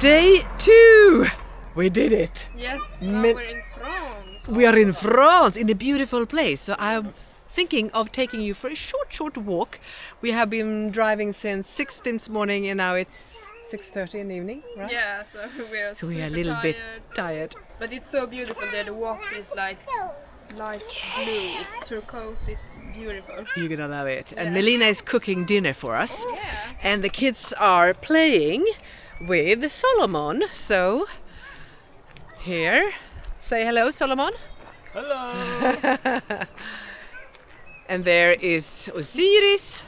Day 2! We did it! Yes, now we're in France. We are in France, in a beautiful place. So I'm thinking of taking you for a short walk. We have been driving since 6 this morning and now it's 6:30 in the evening, right? Yeah, so we are a little bit tired. But it's so beautiful there. The water is like light blue, it's turquoise, it's beautiful. You're gonna love it. And Yeah. Melina is cooking dinner for us. Yeah. And the kids are playing with Solomon. So, here, say hello, Solomon. Hello! And there is Osiris.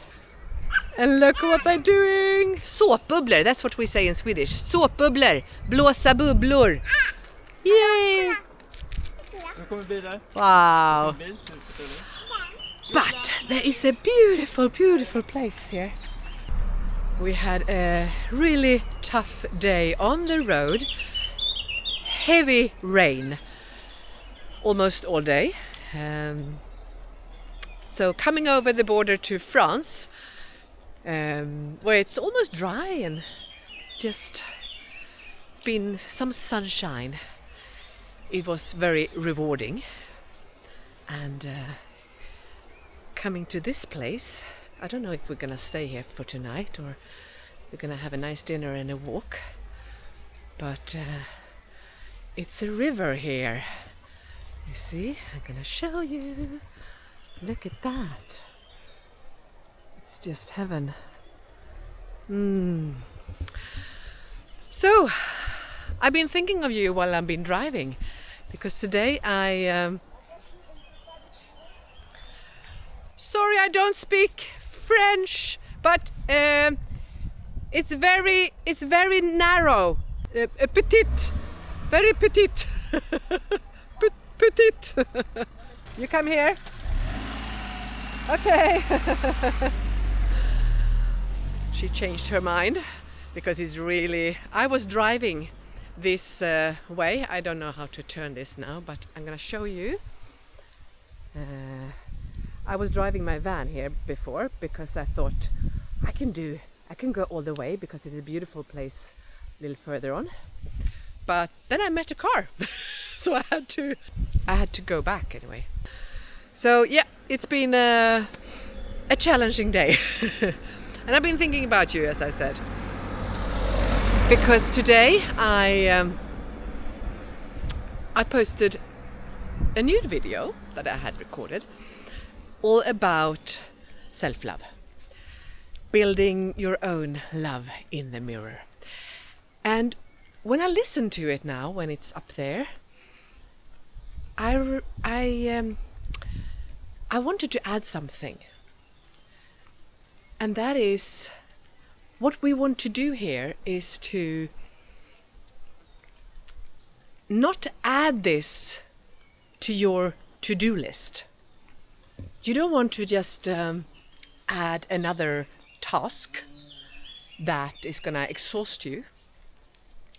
And look what they're doing! Såpbubblor, that's what we say in Swedish. Såpbubblor, blåsa bubblor. Yay! Nu kommer bilar. Wow! Bil, supertydlig. But there is a beautiful place here. We had a really tough day on the road. Heavy rain almost all day. So coming over the border to France, where it's almost dry and just it's been some sunshine. It was very rewarding. And coming to this place, I don't know if we're gonna stay here for tonight or we're gonna have a nice dinner and a walk. But it's a river here. You see, I'm gonna show you. Look at that. It's just heaven. So, I've been thinking of you while I've been driving, because today sorry, I don't speak French, but it's very narrow, petite, very petite, petite. You come here. Okay. She changed her mind because it's really. I was driving this way. I don't know how to turn this now, but I'm gonna show you. I was driving my van here before because I thought I can go all the way because it's a beautiful place a little further on. But then I met a car, so I had to go back anyway. So yeah, it's been a challenging day. And I've been thinking about you, as I said, because today I posted a nude video that I had recorded all about self-love, building your own love in the mirror. And when I listen to it now, when it's up there, I wanted to add something. And that is, what we want to do here is to not add this to your to-do list. You don't want to just add another task that is gonna exhaust you.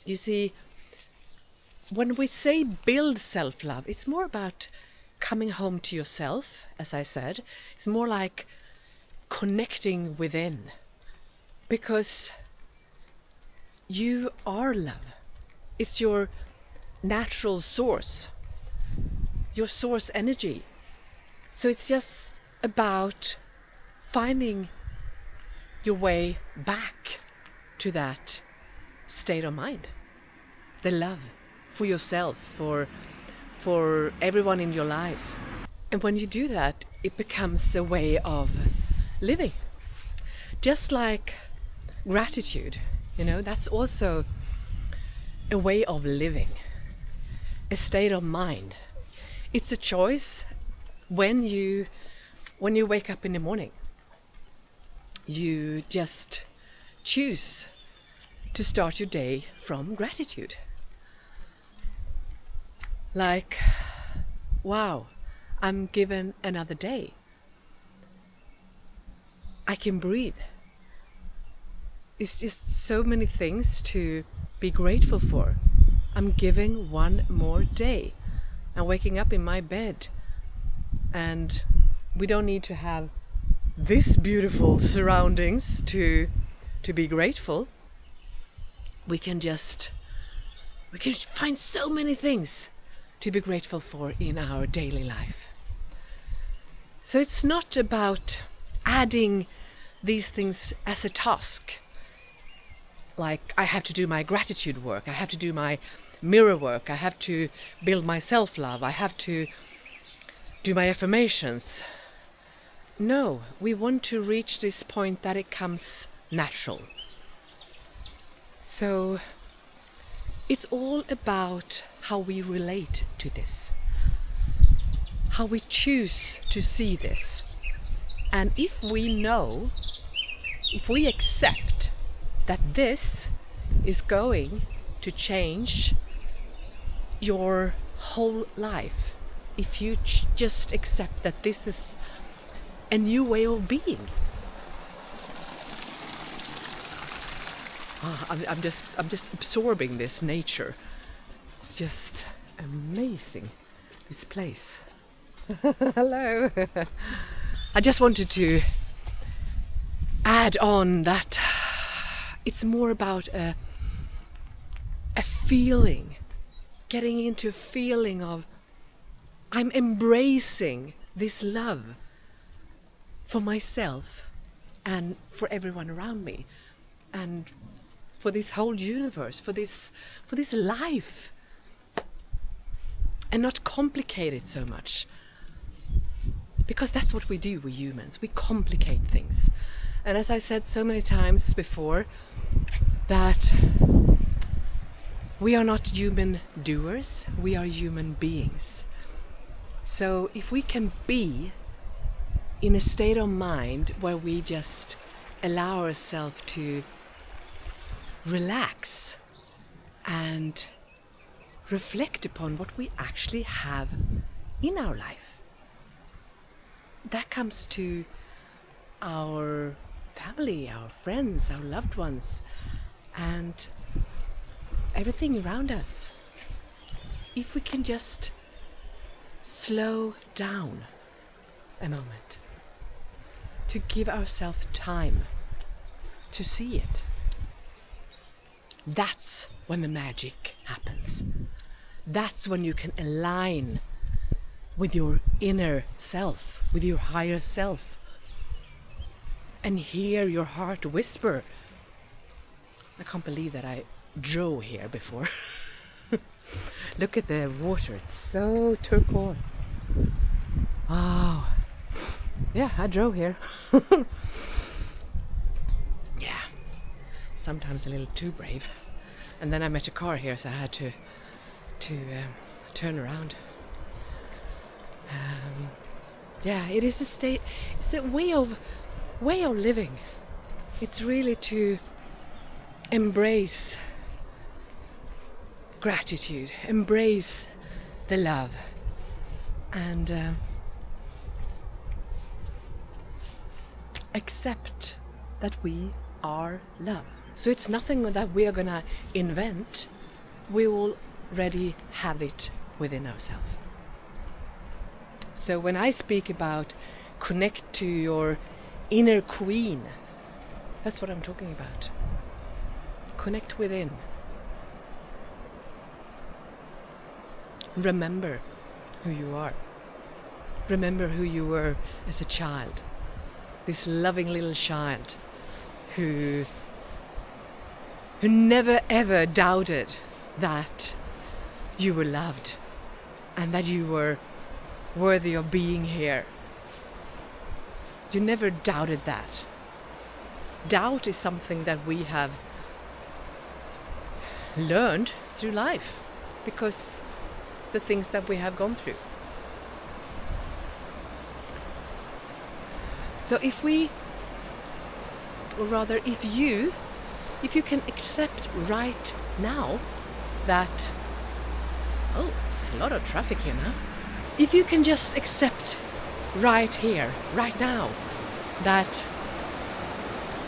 You see, when we say build self-love, it's more about coming home to yourself, as I said. It's more like connecting within, because you are love. It's your natural source, your source energy. So it's just about finding your way back to that state of mind, the love for yourself, for everyone in your life. And when you do that, it becomes a way of living. Just like gratitude, that's also a way of living, a state of mind. It's a choice. When you wake up in the morning, you just choose to start your day from gratitude. Like, wow, I'm given another day. I can breathe. It's just so many things to be grateful for. I'm given one more day. I'm waking up in my bed, and we don't need to have this beautiful surroundings to be grateful. we can find so many things to be grateful for in our daily life. So it's not about adding these things as a task. Like, I have to do my gratitude work, I have to do my mirror work, I have to build my self-love, I have to do my affirmations. No, we want to reach this point that it comes natural. So it's all about how we relate to this, how we choose to see this. And if we accept that this is going to change your whole life, if you just accept that this is a new way of being. I'm just absorbing this nature. It's just amazing, this place. Hello. I just wanted to add on that it's more about a feeling, getting into a feeling of I'm embracing this love for myself and for everyone around me and for this whole universe, for this life, and not complicate it so much. Because that's what we do, we humans. We complicate things. And as I said so many times before, that we are not human doers, we are human beings. So if we can be in a state of mind where we just allow ourselves to relax and reflect upon what we actually have in our life, that comes to our family, our friends, our loved ones, and everything around us. If we can just slow down a moment to give ourselves time to see it, that's when the magic happens. That's when you can align with your inner self, with your higher self, and hear your heart whisper. I can't believe that I drove here before. Look at the water, it's so turquoise. Oh, yeah, I drove here. Yeah, sometimes a little too brave. And then I met a car here, so I had to turn around. Yeah, it is a state. It's a way of living. It's really to embrace gratitude, embrace the love, and accept that we are love. So it's nothing that we are gonna invent. We already have it within ourselves. So when I speak about connect to your inner queen, that's what I'm talking about. Connect within. Remember who you are. Remember who you were as a child. This loving little child who never ever doubted that you were loved and that you were worthy of being here. You never doubted that. Doubt is something that we have learned through life because the things that we have gone through. So if you can accept right now that, oh, it's a lot of traffic here now. If you can just accept right here, right now, that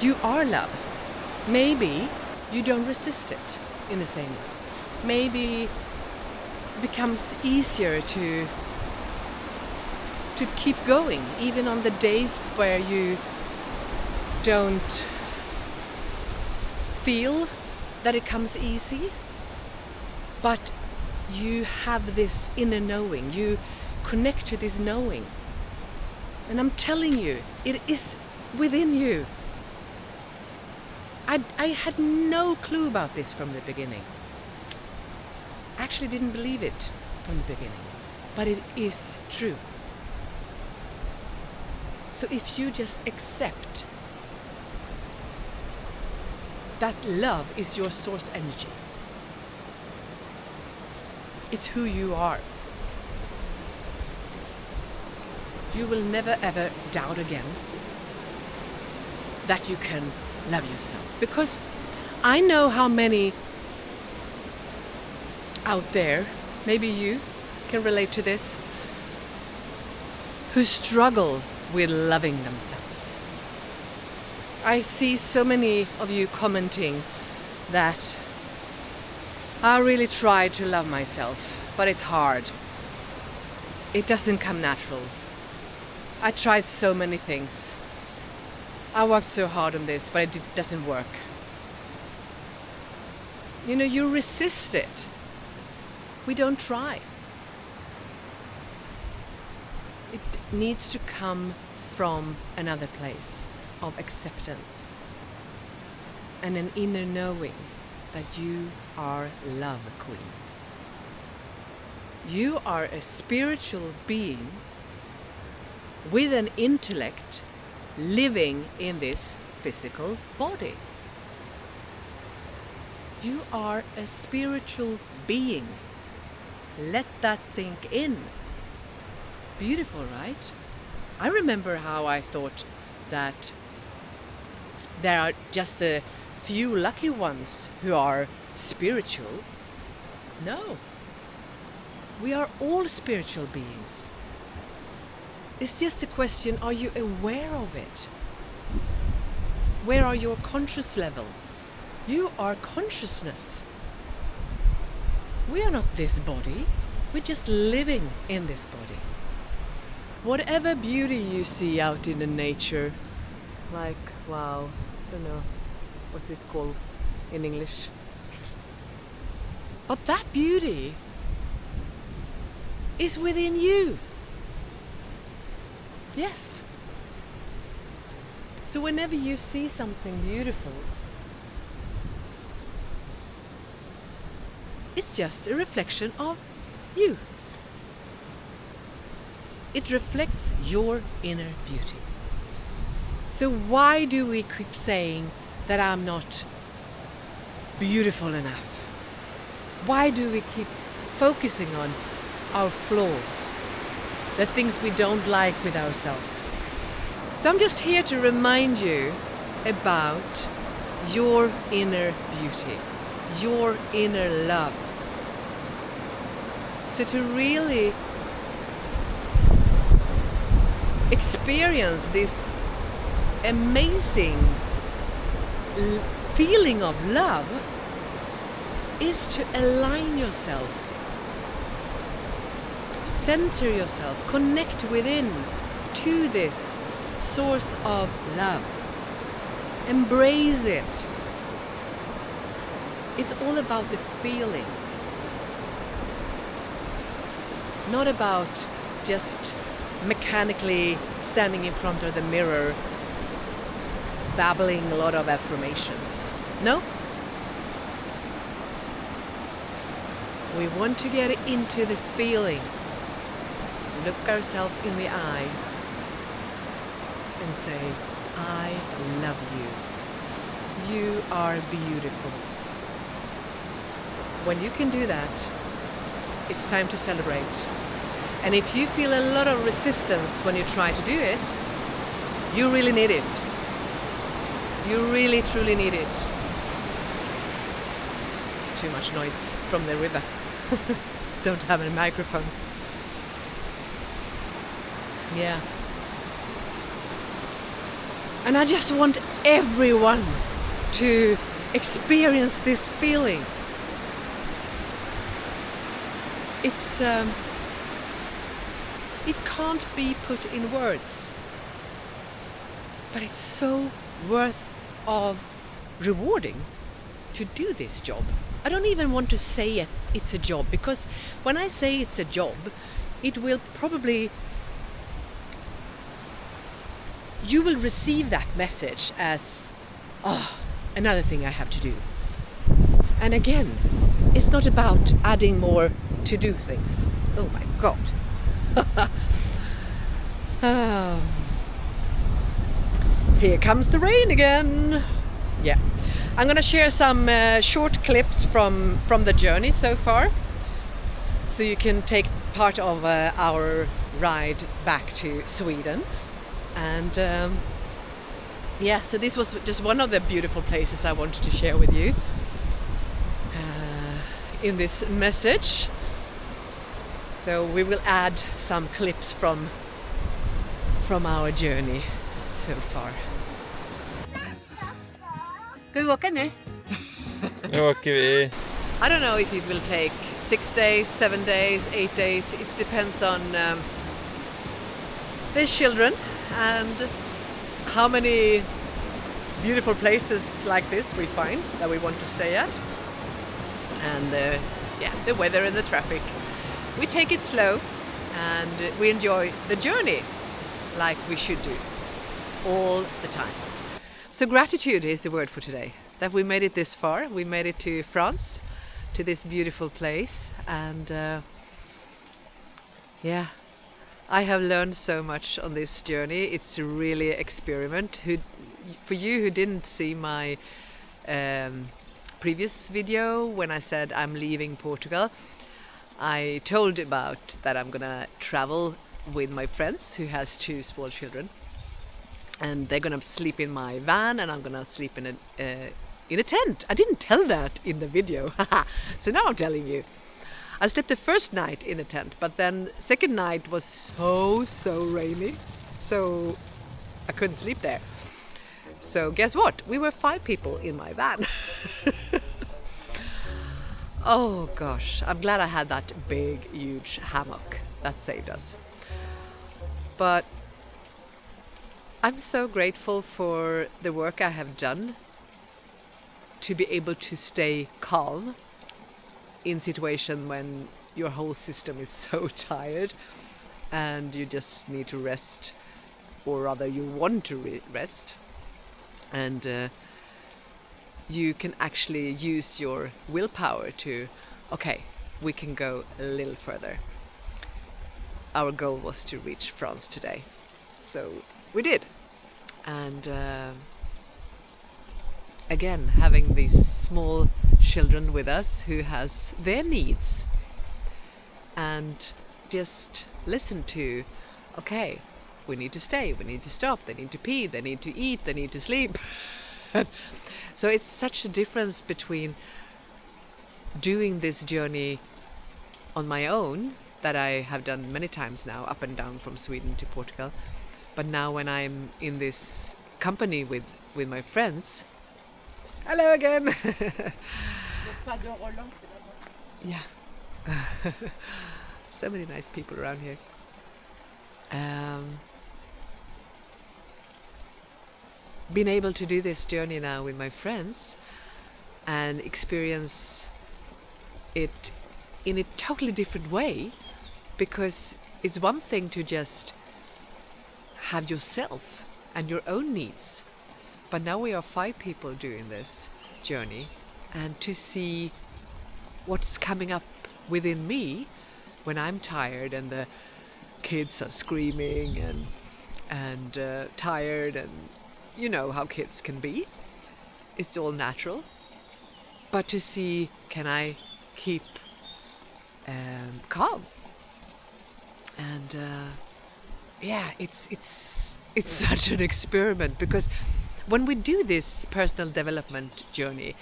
you are love, maybe you don't resist it in the same way. Maybe it becomes easier to keep going, even on the days where you don't feel that it comes easy, but you have this inner knowing. You connect to this knowing. And I'm telling you, it is within you. I had no clue about this from the beginning. I actually didn't believe it from the beginning. But it is true. So if you just accept that love is your source energy, it's who you are, you will never ever doubt again that you can love yourself. Because I know how many out there, maybe you can relate to this, who struggle with loving themselves. I see so many of you commenting that I really try to love myself, but it's hard. It doesn't come natural. I tried so many things. I worked so hard on this, but it doesn't work. You know, you resist it. We don't try. It needs to come from another place of acceptance and an inner knowing that you are love queen. You are a spiritual being with an intellect living in this physical body. You are a spiritual being. Let that sink in. Beautiful, right? I remember how I thought that there are just a few lucky ones who are spiritual. No. We are all spiritual beings. It's just a question, are you aware of it? Where are your conscious level? You are consciousness. We are not this body. We're just living in this body. Whatever beauty you see out in the nature, like, wow, I don't know, what's this called in English? But that beauty is within you. Yes. So whenever you see something beautiful, it's just a reflection of you. It reflects your inner beauty. So why do we keep saying that I'm not beautiful enough? Why do we keep focusing on our flaws, the things we don't like with ourselves? So I'm just here to remind you about your inner beauty, your inner love. So to really experience this amazing feeling of love is to align yourself, center yourself, connect within to this source of love. Embrace it. It's all about the feeling, not about just mechanically standing in front of the mirror babbling a lot of affirmations. No. We want to get into the feeling, look ourselves in the eye and say, I love you. You are beautiful. When you can do that, it's time to celebrate. And if you feel a lot of resistance when you try to do it, you really need it. You really, truly need it. It's too much noise from the river. Don't have a microphone. Yeah. And I just want everyone to experience this feeling. It's it can't be put in words, but it's so worth of rewarding. to do this job. I don't even want to say it's a job, because when I say it's a job, it will probably, you will receive that message as, oh, another thing I have to do. And again, it's not about adding more to-do things. Oh my God. Here comes the rain again. Yeah. I'm gonna share some short clips from the journey so far, so you can take part of our ride back to Sweden. And yeah, so this was just one of the beautiful places I wanted to share with you in this message. So we will add some clips from our journey so far. Ska vi åka nu? Nu åker vi. I don't know if it will take 6 days, 7 days, 8 days. It depends on the children and how many beautiful places like this we find that we want to stay at. And the weather and the traffic. We take it slow and we enjoy the journey like we should do all the time. So gratitude is the word for today, that we made it this far. We made it to France, to this beautiful place, and yeah, I have learned so much on this journey. It's really an experiment. For you who didn't see my previous video when I said I'm leaving Portugal, I told about that I'm gonna travel with my friends who has 2 small children. And they're gonna sleep in my van, and I'm gonna sleep in a tent. I didn't tell that in the video, so now I'm telling you. I slept the first night in a tent, but then second night was so rainy, so I couldn't sleep there. So guess what? We were 5 people in my van. Oh gosh, I'm glad I had that big, huge hammock. That saved us. But I'm so grateful for the work I have done to be able to stay calm in situation when your whole system is so tired and you just need to rest, or rather you want to rest, and you can actually use your willpower to, okay, we can go a little further. Our goal was to reach France today, so we did. And again, having these small children with us who has their needs, and just listen to, okay, we need to stay, we need to stop, they need to pee, they need to eat, they need to sleep. So it's such a difference between doing this journey on my own, that I have done many times now, up and down from Sweden to Portugal. But now when I'm in this company with my friends, hello again. Yeah. So many nice people around here. Being able to do this journey now with my friends and experience it in a totally different way, because it's one thing to just have yourself and your own needs, but now we are 5 people doing this journey, and to see what's coming up within me when I'm tired and the kids are screaming and tired, and you know how kids can be. It's all natural, but to see, can I keep calm? And yeah, it's such an experiment, because when we do this personal development journey,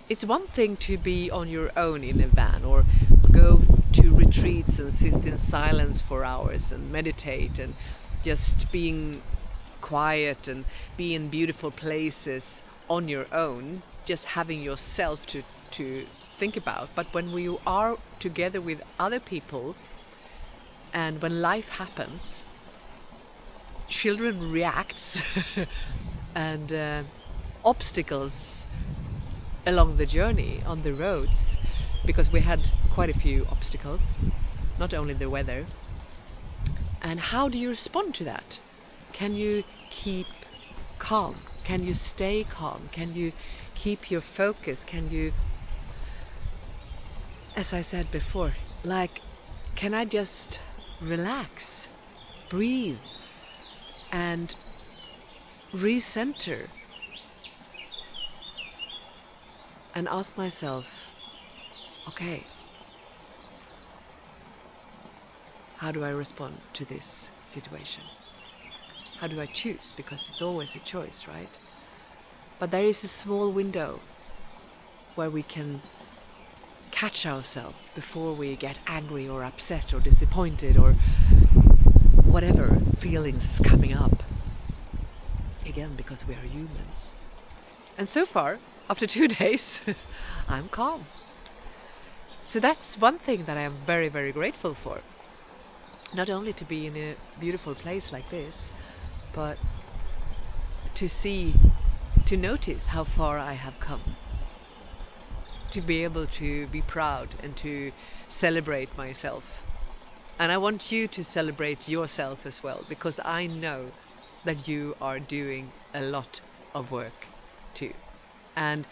it's one thing to be on your own in a van, or go to retreats and sit in silence for hours and meditate and just being quiet and be in beautiful places on your own, just having yourself to think about. But when we are together with other people, and when life happens, children reacts and obstacles along the journey on the roads, because we had quite a few obstacles, not only the weather. And how do you respond to that? Can you keep calm? Can you stay calm? Can you keep your focus? Can you, as I said before, like, can I just relax, breathe, and recenter, and ask myself, okay, how do I respond to this situation? How do I choose? Because it's always a choice, right? But there is a small window where we can catch ourselves before we get angry or upset or disappointed or whatever feelings coming up. Again, because we are humans. And so far, after 2 days, I'm calm. So that's one thing that I am very, very grateful for. Not only to be in a beautiful place like this, but to notice how far I have come. To be able to be proud and to celebrate myself. And I want you to celebrate yourself as well, because I know that you are doing a lot of work too. And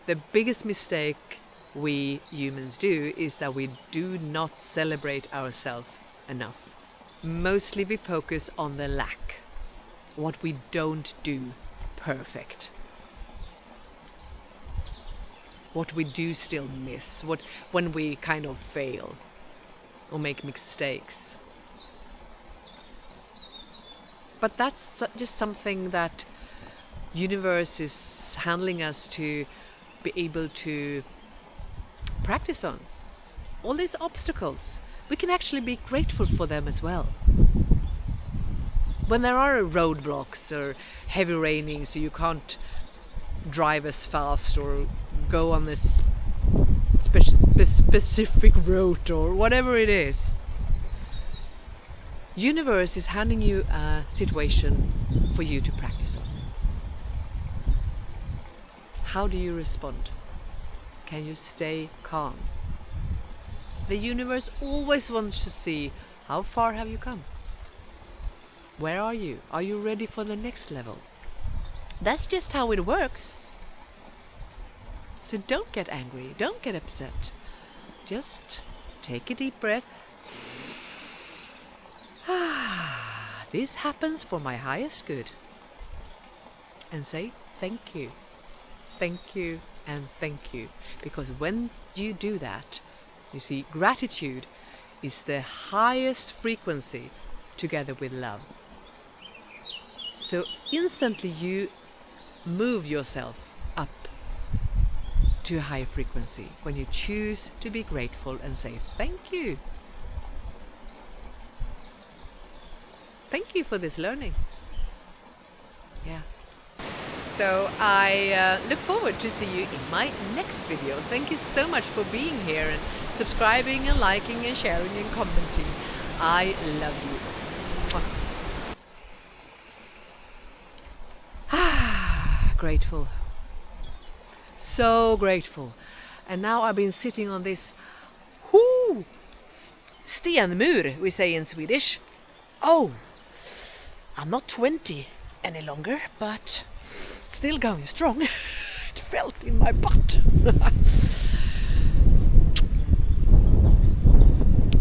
the biggest mistake we humans do is that we do not celebrate ourselves enough. Mostly we focus on the lack, what we don't do perfect, what we do still miss, when we kind of fail or make mistakes. But that's just something that universe is handling us to be able to practice on. All these obstacles, we can actually be grateful for them as well. When there are roadblocks or heavy raining, so you can't drive as fast or go on this specific route or whatever it is, universe is handing you a situation for you to practice on. How do you respond? Can you stay calm? The universe always wants to see how far have you come. Where are you? Are you ready for the next level? That's just how it works. So don't get angry, don't get upset. Just take a deep breath. This happens for my highest good. And say thank you. Thank you and thank you. Because when you do that, you see, gratitude is the highest frequency together with love. So instantly you move yourself up to a higher frequency when you choose to be grateful and say thank you. Thank you for this learning. Yeah. So I look forward to see you in my next video. Thank you so much for being here and subscribing and liking and sharing and commenting. I love you. Grateful. So grateful. And now I've been sitting on this stenmur, we say in Swedish. Oh, I'm not 20 any longer, but still going strong. It felt in my butt.